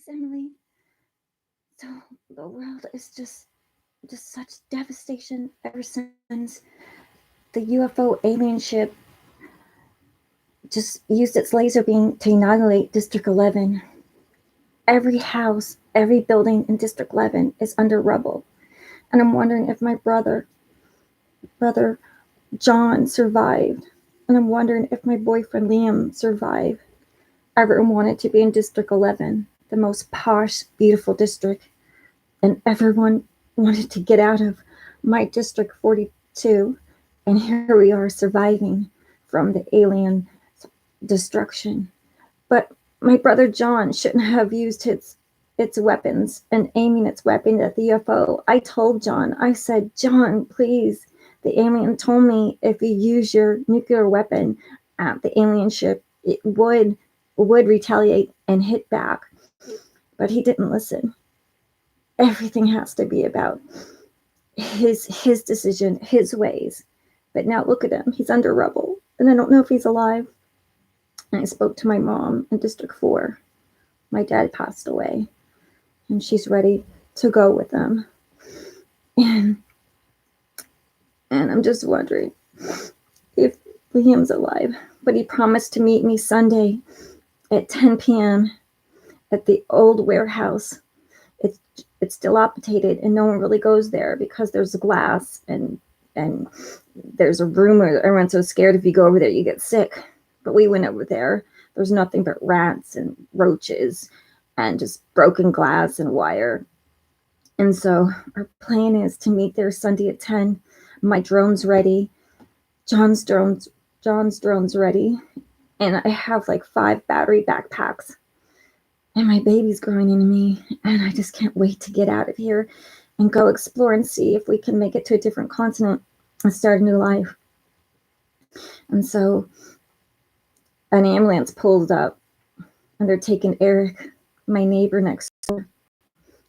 Emily. So the world is just such devastation ever since the UFO alien ship just used its laser beam to annihilate District 11. Every house, every building in District 11 is under rubble. And I'm wondering if my brother John survived. And I'm wondering if my boyfriend Liam survived. Everyone wanted to be in District 11, the most posh, beautiful district. And everyone wanted to get out of my District 42. And here we are surviving from the alien destruction. But my brother John shouldn't have used its weapons and aiming its weapon at the UFO. I told John, I said, John, please. The alien told me if you use your nuclear weapon at the alien ship, it would retaliate and hit back. But he didn't listen. Everything has to be about his decision, his ways. But now look at him. He's under rubble. And I don't know if he's alive. And I spoke to my mom in District 4. My dad passed away. And she's ready to go with them. And I'm just wondering if Liam's alive. But he promised to meet me Sunday at 10 p.m. at the old warehouse. It's dilapidated and no one really goes there because there's glass and there's a rumor everyone's so scared if you go over there you get sick. But we went over there. There's nothing but rats and roaches and just broken glass and wire. And so our plan is to meet there Sunday at 10. My drone's ready. John's drone's ready. And I have like 5 battery backpacks. And my baby's growing into me. And I just can't wait to get out of here and go explore and see if we can make it to a different continent and start a new life. And so an ambulance pulled up and they're taking Eric, my neighbor next door.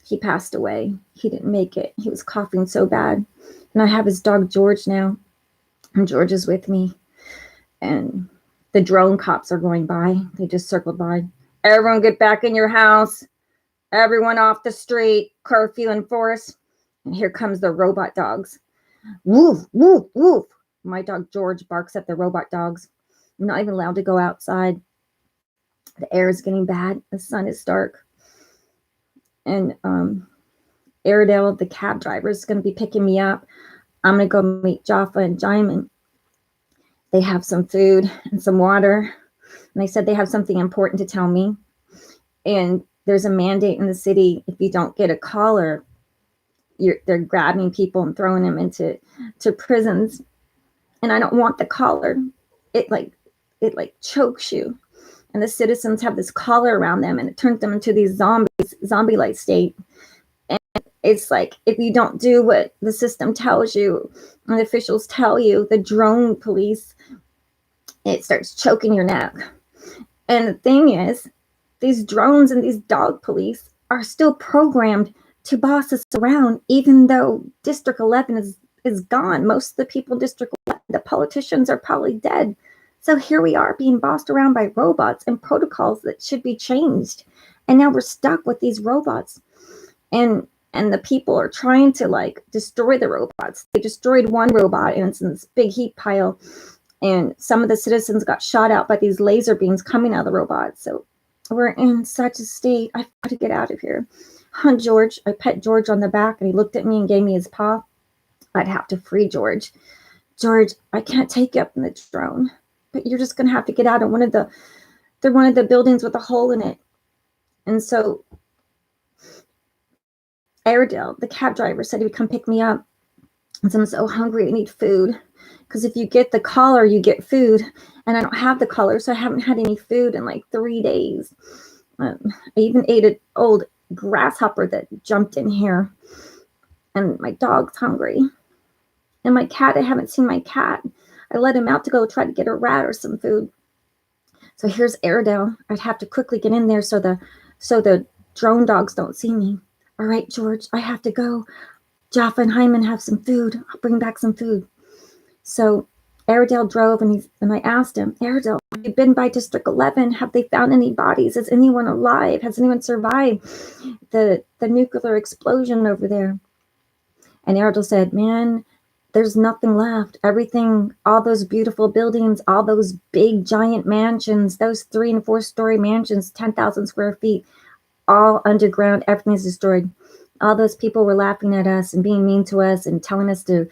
He passed away. He didn't make it. He was coughing so bad. And I have his dog George now. And George is with me. And the drone cops are going by. They just circled by. Everyone get back in your house. Everyone off the street. Curfew enforced. And here comes the robot dogs. Woof, woof, woof. My dog George barks at the robot dogs. I'm not even allowed to go outside. The air is getting bad. The sun is dark. And Airedale, the cab driver, is going to be picking me up. I'm going to go meet Jaffa and Jaimin. They have some food and some water. And they said they have something important to tell me. And there's a mandate in the city, if you don't get a collar, they're grabbing people and throwing them into prisons. And I don't want the collar. It chokes you. And the citizens have this collar around them and it turns them into these zombie-like state. And it's like, if you don't do what the system tells you and the officials tell you, the drone police, it starts choking your neck. And the thing is, these drones and these dog police are still programmed to boss us around, even though District 11 is gone. Most of the people in District 11, the politicians are probably dead. So here we are being bossed around by robots and protocols that should be changed. And now we're stuck with these robots. And the people are trying to destroy the robots. They destroyed one robot and it's in this big heat pile. And some of the citizens got shot out by these laser beams coming out of the robots. So we're in such a state. I've got to get out of here. George, I pet George on the back and he looked at me and gave me his paw. I'd have to free George. George, I can't take you up in the drone, but you're just going to have to get out of one of the buildings with a hole in it. And so Airedale, the cab driver, said he would come pick me up. And so I'm so hungry, I need food. Because if you get the collar, you get food. And I don't have the collar, so I haven't had any food in like 3 days. I even ate an old grasshopper that jumped in here. And my dog's hungry. And my cat, I haven't seen my cat. I let him out to go try to get a rat or some food. So here's Airedale. I'd have to quickly get in there so the drone dogs don't see me. All right, George, I have to go. Jaffa and Hyman have some food. I'll bring back some food. So Airedale drove, and I asked him, Airedale, have you been by District 11? Have they found any bodies? Is anyone alive? Has anyone survived the nuclear explosion over there? And Airedale said, man, there's nothing left. Everything, all those beautiful buildings, all those big giant mansions, those 3 and 4 story mansions, 10,000 square feet, all underground, everything's destroyed. All those people were laughing at us and being mean to us and telling us to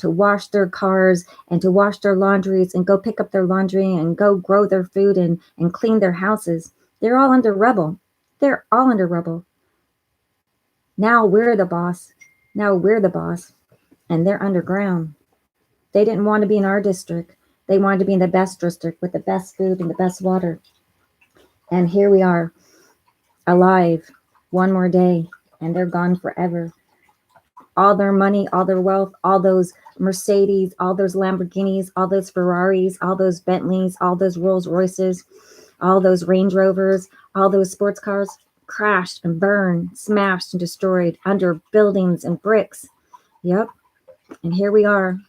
wash their cars and to wash their laundries and go pick up their laundry and go grow their food and clean their houses. They're all under rubble. They're all under rubble. Now we're the boss. Now we're the boss. And they're underground. They didn't want to be in our district. They wanted to be in the best district with the best food and the best water. And here we are, alive, one more day, and they're gone forever. All their money, all their wealth, all those Mercedes, all those Lamborghinis, all those Ferraris, all those Bentleys, all those Rolls Royces, all those Range Rovers, all those sports cars crashed and burned, smashed and destroyed under buildings and bricks. Yep. And here we are,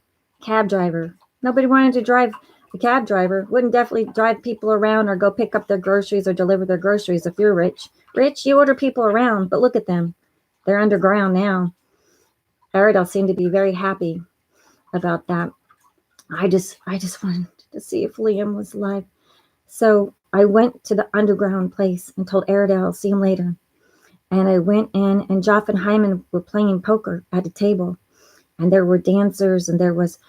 cab driver. Nobody wanted to drive a cab driver. Wouldn't definitely drive people around or go pick up their groceries or deliver their groceries if you're rich. Rich, you order people around, but look at them. They're underground now. Airedale seemed to be very happy about that. I just wanted to see if Liam was alive. So I went to the underground place and told Airedale I'll see him later. And I went in, and Joff and Hyman were playing poker at a table. And there were dancers, and there was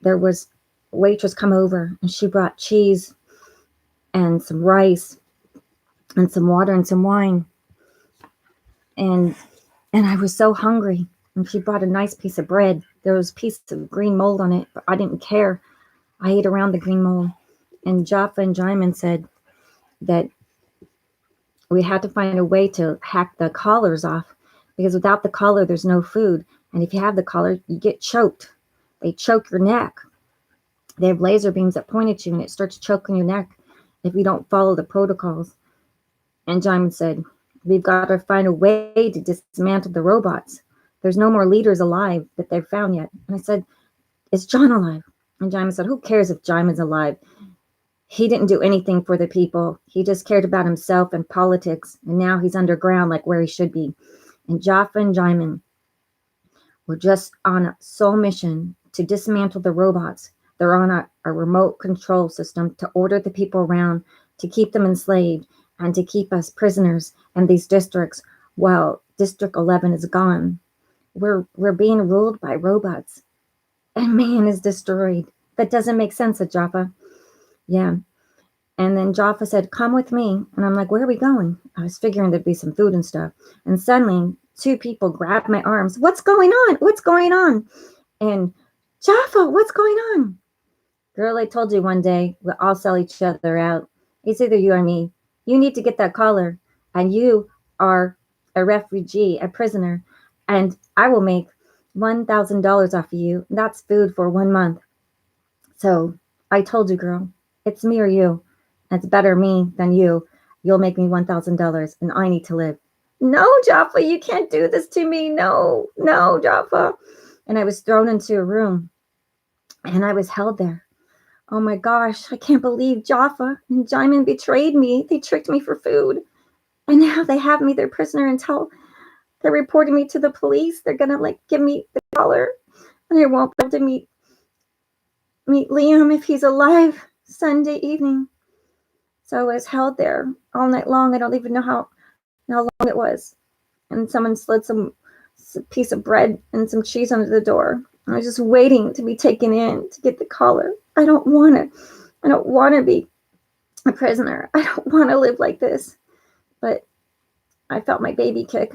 a waitress come over, and she brought cheese and some rice and some water and some wine. And I was so hungry. And she brought a nice piece of bread. There was a piece of green mold on it, but I didn't care. I ate around the green mold. And Jaffa and Jaimin said that we had to find a way to hack the collars off, because without the collar, there's no food. And if you have the collar, you get choked. They choke your neck. They have laser beams that point at you, and it starts choking your neck if you don't follow the protocols. And Jaimin said, we've got to find a way to dismantle the robots. There's no more leaders alive that they've found yet. And I said, is John alive? And Jaimin said, who cares if Jaimin's alive? He didn't do anything for the people. He just cared about himself and politics. And now he's underground like where he should be. And Jaffa and Jaimin were just on a sole mission to dismantle the robots. They're on a remote control system to order the people around, to keep them enslaved, and to keep us prisoners in these districts while District 11 is gone. We're being ruled by robots. And man is destroyed. That doesn't make sense, said Jaffa. Yeah. And then Jaffa said, come with me. And I'm like, where are we going? I was figuring there'd be some food and stuff. And suddenly, 2 people grabbed my arms. What's going on? What's going on? And Jaffa, what's going on? Girl, I told you one day, we'll all sell each other out. It's either you or me. You need to get that collar. And you are a refugee, a prisoner. And I will make $1,000 off of you. That's food for 1 month. So I told you, girl, it's me or you. It's better me than you. You'll make me $1,000 and I need to live. No, Jaffa, you can't do this to me. No, Jaffa. And I was thrown into a room and I was held there. Oh my gosh, I can't believe Jaffa and Jaimin betrayed me. They tricked me for food. And now they have me their prisoner until they're reporting me to the police. They're going to give me the collar. And I won't be able to meet Liam if he's alive Sunday evening. So I was held there all night long. I don't even know how long it was. And someone slid some piece of bread and some cheese under the door. I was just waiting to be taken in to get the collar. I don't want to be a prisoner. I don't want to live like this. But I felt my baby kick.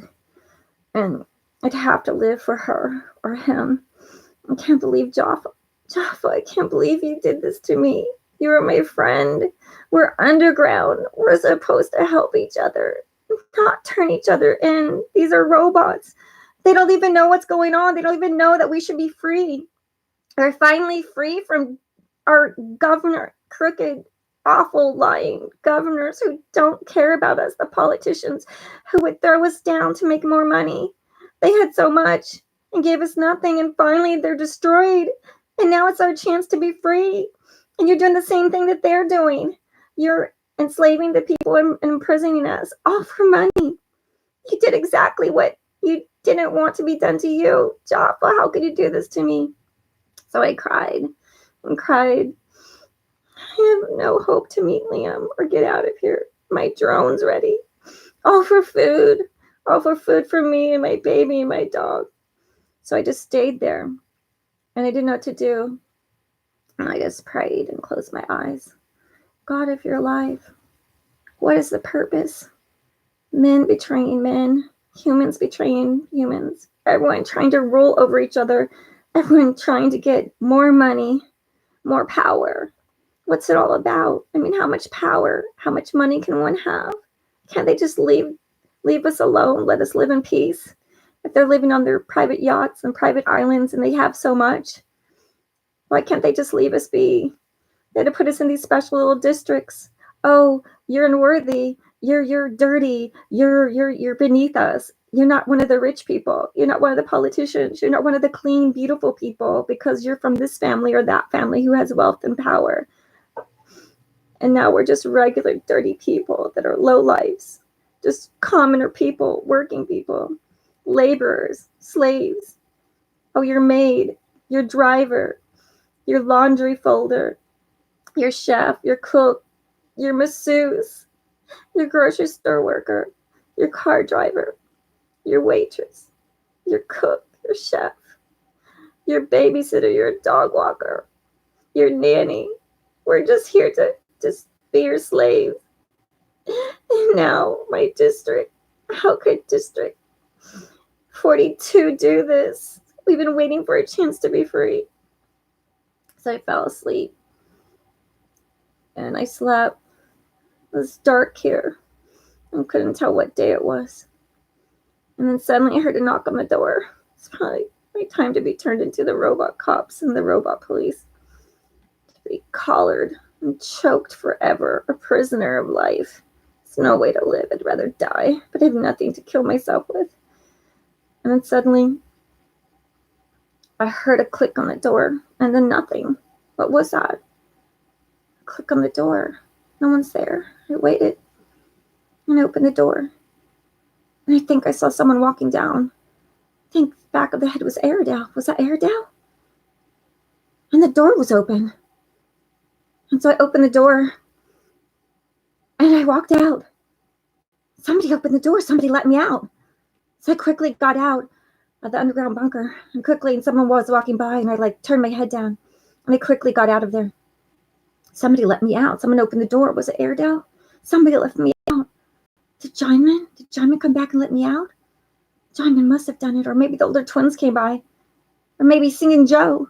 And I'd have to live for her or him. I can't believe Jaffa, I can't believe you did this to me. You were my friend. We're underground. We're supposed to help each other, not turn each other in. These are robots. They don't even know what's going on. They don't even know that we should be free. They're finally free from our governor, crooked, awful, lying governors who don't care about us, the politicians who would throw us down to make more money. They had so much and gave us nothing, and finally they're destroyed. And now it's our chance to be free. And you're doing the same thing that they're doing. You're enslaving the people and imprisoning us, all for money. You did exactly what you didn't want to be done to you. Jaffa, how could you do this to me? So I cried and cried. I have no hope to meet Liam or get out of here. My drone's ready. All for food. All for food for me and my baby and my dog. So I just stayed there. And I didn't know what to do. And I just prayed and closed my eyes. God, if you're alive, what is the purpose? Men betraying men, humans betraying humans, everyone trying to rule over each other, everyone trying to get more money, more power. What's it all about? I mean, how much power, how much money can one have? Can't they just leave us alone, let us live in peace? If they're living on their private yachts and private islands and they have so much, why can't they just leave us be? They had to put us in these special little districts. Oh, you're unworthy. You're dirty. You're beneath us. You're not one of the rich people. You're not one of the politicians. You're not one of the clean, beautiful people because you're from this family or that family who has wealth and power. And now we're just regular, dirty people that are low lives, just commoner people, working people, laborers, slaves. Oh, your maid, your driver, your laundry folder, your chef, your cook, your masseuse, your grocery store worker, your car driver, your waitress, your cook, your chef, your babysitter, your dog walker, your nanny. We're just here to just be your slave. And now my district, how could District 42 do this? We've been waiting for a chance to be free. So I fell asleep and I slept. It was dark here. I couldn't tell what day it was. And then suddenly I heard a knock on the door. It's probably my time to be turned into the robot cops and the robot police. To be collared and choked forever, a prisoner of life. It's no way to live. I'd rather die, but I have nothing to kill myself with. And then suddenly I heard a click on the door and then nothing. What was that? A click on the door. No one's there. I waited and I opened the door. And I think I saw someone walking down. I think the back of the head was Airedale. Was that Airedale? And the door was open. And so I opened the door and I walked out. Somebody opened the door. Somebody let me out. So I quickly got out of the underground bunker and someone was walking by and I turned my head down and I quickly got out of there. Somebody let me out. Someone opened the door. Was it Airedale? Somebody let me out. Did Jaimin come back and let me out? Jaimin must have done it, or maybe the older twins came by, or maybe Singing Joe.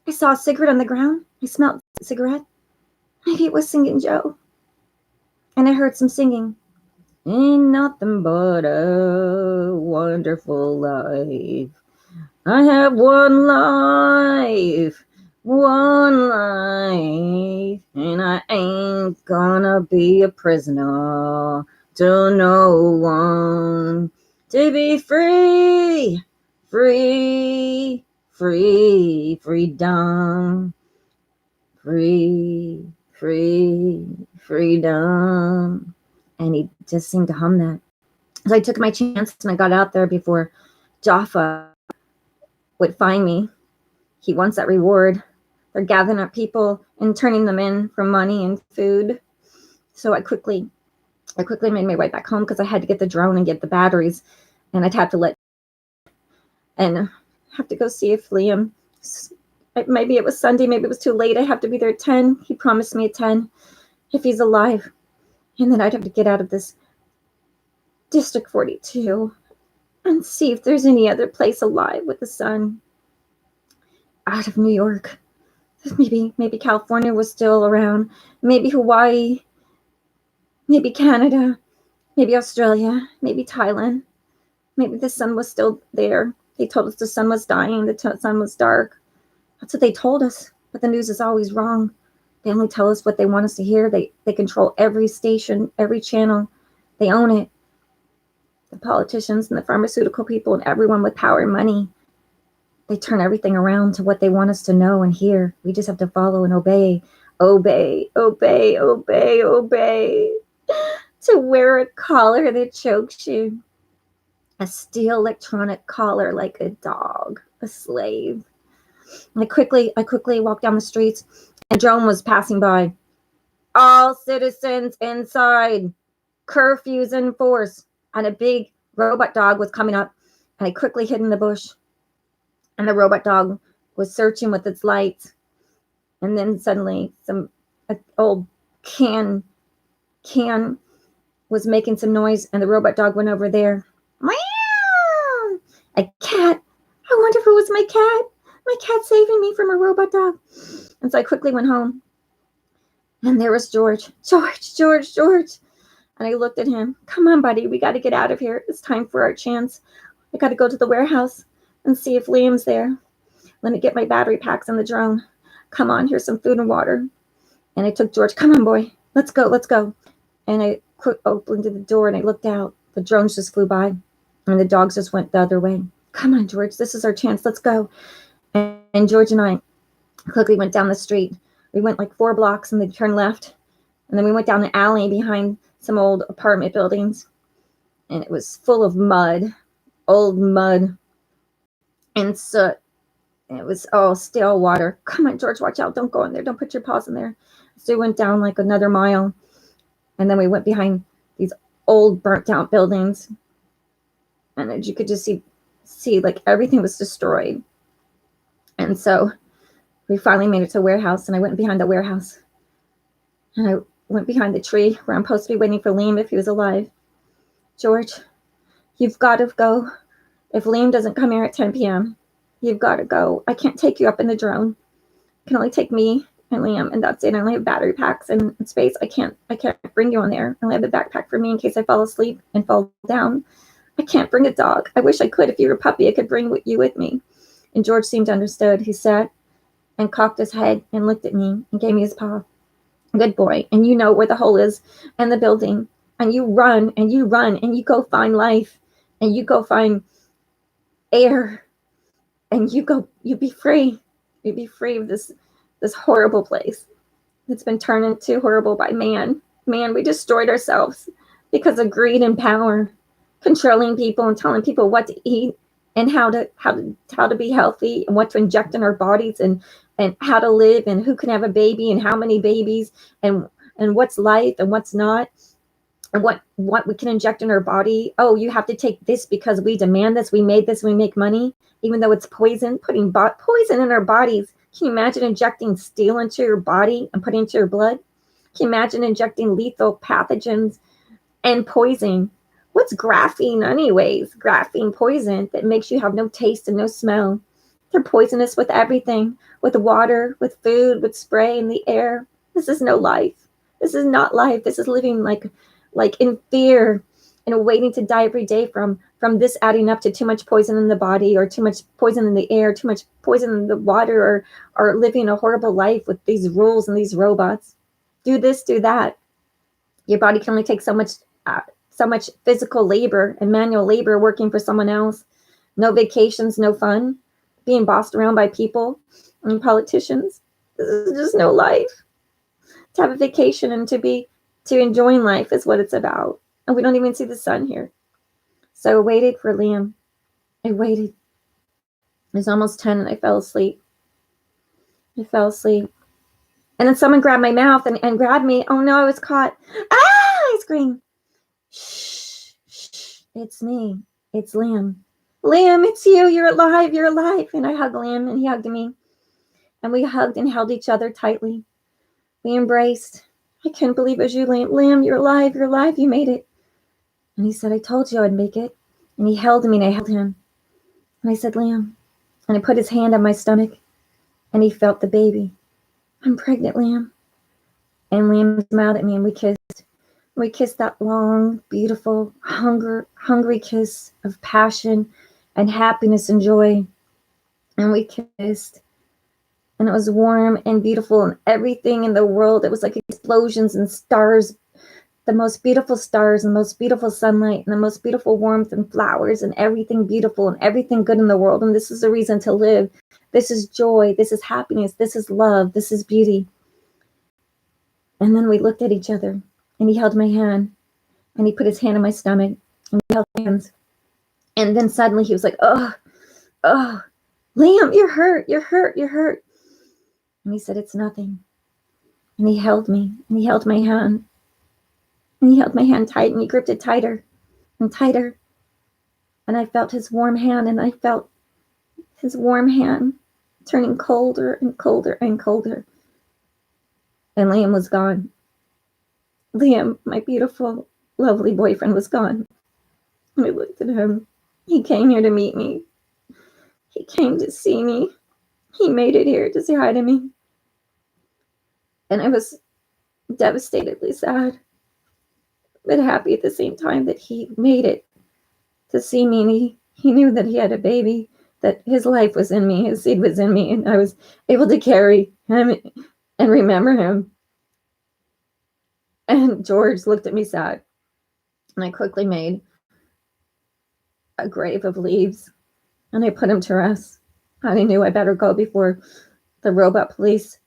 I saw a cigarette on the ground. I smelled a cigarette. Maybe it was Singing Joe. And I heard some singing. Ain't nothing but a wonderful life. I have one life, and I ain't gonna be a prisoner to no one. To be free, free, free, freedom. Free, free, freedom. And he just seemed to hum that. So I took my chance and I got out there before Jaffa would find me. He wants that reward. They're gathering up people and turning them in for money and food. So I quickly made my way back home because I had to get the drone and get the batteries, and I'd have to go see if Liam. Maybe it was Sunday, maybe it was too late. I have to be there at 10. He promised me at 10 if he's alive, and then I'd have to get out of this District 42 and see if there's any other place alive with the sun out of New York. Maybe California was still around. Maybe Hawaii. Maybe Canada. Maybe Australia. Maybe Thailand. Maybe the sun was still there. They told us the sun was dying. The sun was dark. That's what they told us. But the news is always wrong. They only tell us what they want us to hear. They control every station, every channel. They own it. The politicians and the pharmaceutical people and everyone with power and money. They turn everything around to what they want us to know and hear. We just have to follow and obey. Obey, obey, obey, obey. To wear a collar that chokes you. A steel electronic collar like a dog, a slave. I quickly walked down the streets, and a drone was passing by. All citizens inside. Curfews in force. And a big robot dog was coming up, and I quickly hid in the bush. And the robot dog was searching with its lights. And then suddenly some old can was making some noise, and the robot dog went over there. Meow! A cat. I wonder if it was my cat. My cat saving me from a robot dog. And so I quickly went home. And there was George. George. And I looked at him. Come on, buddy. We got to get out of here. It's time for our chance. I got to go to the warehouse and see if Liam's there. Let me get my battery packs on the drone. Come on, here's some food and water. And I took George. Come on, boy. Let's go. And I opened the door and I looked out. The drones just flew by. And the dogs just went the other way. Come on, George. This is our chance. Let's go. And George and I quickly went down the street. We went like 4 blocks and then turned left. And then we went down the alley behind some old apartment buildings. And it was full of mud. Old mud. And soot. And it was all stale water. Come on, George, watch out. Don't go in there. Don't put your paws in there. So we went down like another mile. And then we went behind these old burnt out buildings. And you could just see like everything was destroyed. And so we finally made it to a warehouse, and I went behind the warehouse. And I went behind the tree where I'm supposed to be waiting for Liam if he was alive. George, you've got to go. If Liam doesn't come here at 10 p.m., you've got to go. I can't take you up in the drone. It can only take me and Liam, and that's it. I only have battery packs and space. I can't bring you on there. I only have the backpack for me in case I fall asleep and fall down. I can't bring a dog. I wish I could. If you were a puppy, I could bring you with me. And George seemed understood. He sat and cocked his head and looked at me and gave me his paw. Good boy. And you know where the hole is and the building. And you run and you run and you go find life and you go find air and you be free. You be free of this horrible place that's been turned into horrible by man. Man, we destroyed ourselves because of greed and power, controlling people and telling people what to eat and how to be healthy and what to inject in our bodies and how to live and who can have a baby and how many babies and what's life and what's not and what we can inject in our body. Oh, you have to take this because we demand this. We made this. We make money, even though it's poison, putting poison in our bodies. Can you imagine injecting steel into your body and putting it into your blood? Can you imagine injecting lethal pathogens and poison? What's graphene anyways? Graphene poison that makes you have no taste and no smell. They're poisonous with everything, with water, with food, with spray in the air. This is no life. This is not life. This is living like in fear and waiting to die every day from this adding up to too much poison in the body or too much poison in the air, too much poison in the water, or living a horrible life with these rules and these robots. Do this, do that. Your body can only take so much physical labor and manual labor working for someone else. No vacations, no fun. Being bossed around by people and politicians. This is just no life. To have a vacation and to enjoying life is what it's about. And we don't even see the sun here. So I waited for Liam. I waited. It was almost 10 and I fell asleep. And then someone grabbed my mouth and grabbed me. Oh no, I was caught. Ah! I screamed. Shh. It's me. It's Liam. Liam, it's you. You're alive. And I hugged Liam and he hugged me. And we hugged and held each other tightly. We embraced. I couldn't believe it was you, Liam. Liam, you're alive. You made it. And he said, I told you I'd make it. And he held me and I held him. And I said, Liam. And I put his hand on my stomach. And he felt the baby. I'm pregnant, Liam. And Liam smiled at me and we kissed. We kissed that long, beautiful, hungry kiss of passion and happiness and joy. And we kissed. And it was warm and beautiful and everything in the world. It was like explosions and stars the most beautiful stars and the most beautiful sunlight and the most beautiful warmth and flowers and everything beautiful and everything good in the world. And this is a reason to live. This is joy. This is happiness. This is love. This is beauty. And then we looked at each other, and he held my hand, and he put his hand on my stomach, and we held hands. And then suddenly he was like, oh, Liam, you're hurt. You're hurt. You're hurt. And he said, it's nothing. And he held me, and he held my hand. And he held my hand tight, and he gripped it tighter and tighter. And I felt his warm hand, and I felt his warm hand turning colder and colder and colder. And Liam was gone. Liam, my beautiful, lovely boyfriend, was gone. And I looked at him. He came here to meet me. He came to see me. He made it here to say hi to me. And I was devastatedly sad, but happy at the same time that he made it to see me. And he knew that he had a baby, that his life was in me, his seed was in me, and I was able to carry him and remember him. And George looked at me sad, and I quickly made a grave of leaves, and I put him to rest. And I knew I better go before the robot police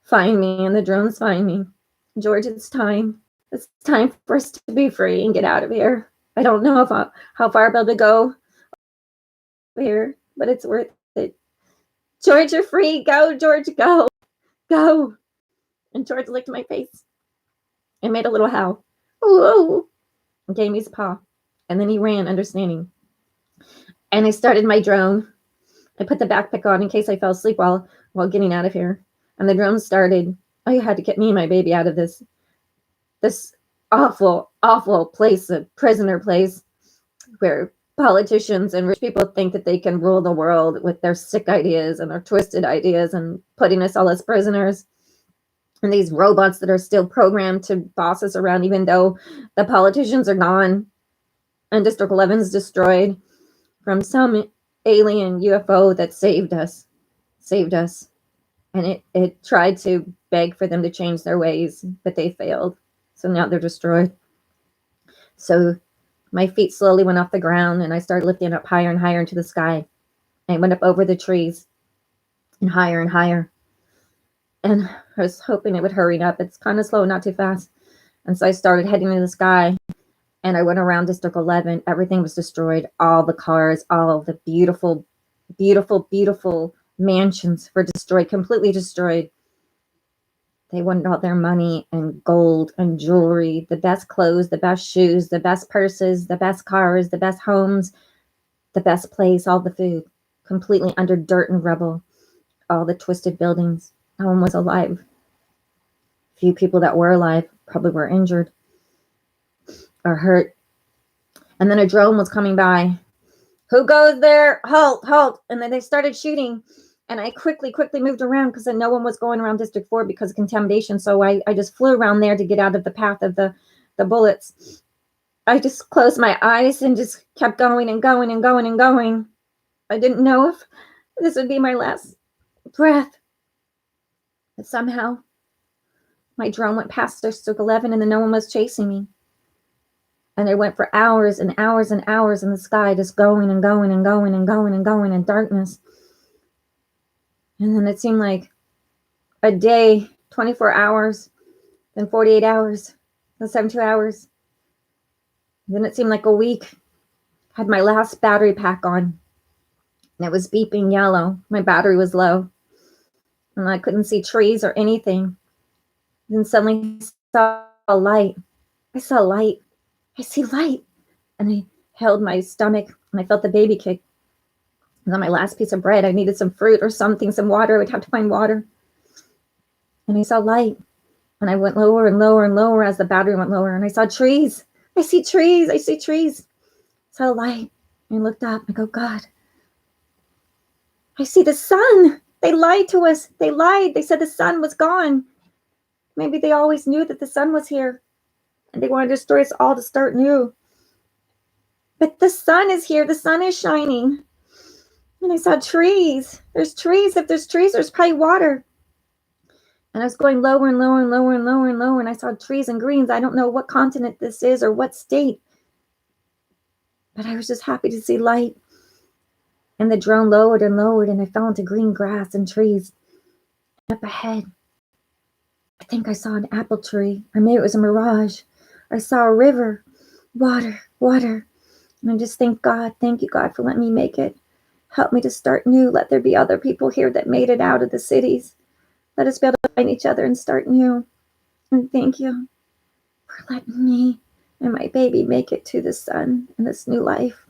find me and the drones find me. George, it's time. It's time for us to be free and get out of here. I don't know if how far I'll be able to go here, but it's worth it. George, you're free. Go, George, go. Go. And George licked my face and made a little howl. Ooh. And gave me his paw. And then he ran, understanding. And I started my drone. I put the backpack on in case I fell asleep while getting out of here. And the drone started. I had to get me and my baby out of this awful, awful place, a prisoner place, where politicians and rich people think that they can rule the world with their sick ideas and their twisted ideas and putting us all as prisoners. And these robots that are still programmed to boss us around, even though the politicians are gone and District 11 is destroyed from some alien UFO that saved us. And it tried to beg for them to change their ways, but they failed. So now they're destroyed. So my feet slowly went off the ground, and I started lifting up higher and higher into the sky. I went up over the trees and higher and higher. And I was hoping it would hurry up. It's kind of slow, not too fast. And so I started heading to the sky, and I went around District 11. Everything was destroyed. All the cars, all the beautiful, beautiful, beautiful mansions were destroyed, completely destroyed. They wanted all their money and gold and jewelry, the best clothes, the best shoes, the best purses, the best cars, the best homes, the best place, all the food, completely under dirt and rubble, all the twisted buildings. No one was alive. Few people that were alive probably were injured or hurt. And then a drone was coming by. Who goes there? Halt, halt. And then they started shooting. And I quickly moved around because no one was going around District 4 because of contamination. So I just flew around there to get out of the path of the bullets. I just closed my eyes and just kept going and going and going and going. I didn't know if this would be my last breath. But somehow my drone went past District 11 and then no one was chasing me. And I went for hours and hours and hours in the sky, just going and going and going and going and going in darkness. And then it seemed like a day, 24 hours, then 48 hours, then 72 hours. Then it seemed like a week. I had my last battery pack on, and it was beeping yellow. My battery was low, and I couldn't see trees or anything. Then suddenly I saw a light. I saw light. I see light. And I held my stomach, and I felt the baby kick. And on my last piece of bread, I needed some fruit or something, some water. I would have to find water. And I saw light. And I went lower and lower and lower as the battery went lower. And I saw trees. I see trees. I see trees. I saw light. And I looked up. I go, God, I see the sun. They lied to us. They lied. They said the sun was gone. Maybe they always knew that the sun was here. And they wanted to destroy us all to start new. But the sun is here. The sun is shining. And I saw trees. There's trees. If there's trees, there's probably water. And I was going lower and lower and lower and lower and lower, and I saw trees and greens. I don't know what continent this is or what state, but I was just happy to see light. And the drone lowered and lowered, and I fell into green grass and trees. Up ahead, I think I saw an apple tree, or maybe it was a mirage. I saw a river, water, water. And I just thank you, God, for letting me make it. Help me to start new. Let there be other people here that made it out of the cities. Let us be able to find each other and start new. And thank you for letting me and my baby make it to the sun and this new life.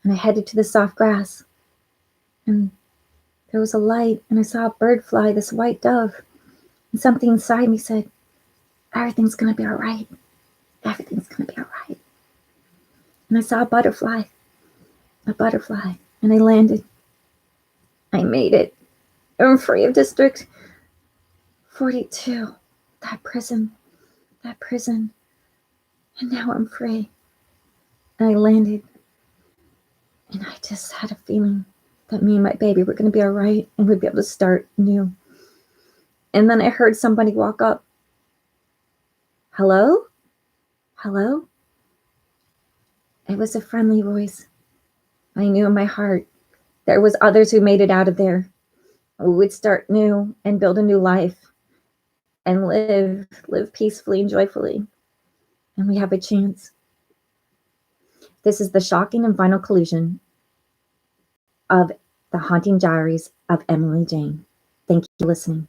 And I headed to the soft grass, and there was a light, and I saw a bird fly, this white dove. And something inside me said, everything's going to be all right. Everything's going to be all right. And I saw a butterfly, and I landed. I made it. I'm free of District 42, that prison. And now I'm free. And I landed, and I just had a feeling that me and my baby were going to be all right, and we'd be able to start new. And then I heard somebody walk up. Hello? Hello? It was a friendly voice. I knew in my heart there was others who made it out of there. We would start new and build a new life and live peacefully and joyfully. And we have a chance. This is the shocking and final collusion of the haunting diaries of Emily Jane. Thank you for listening.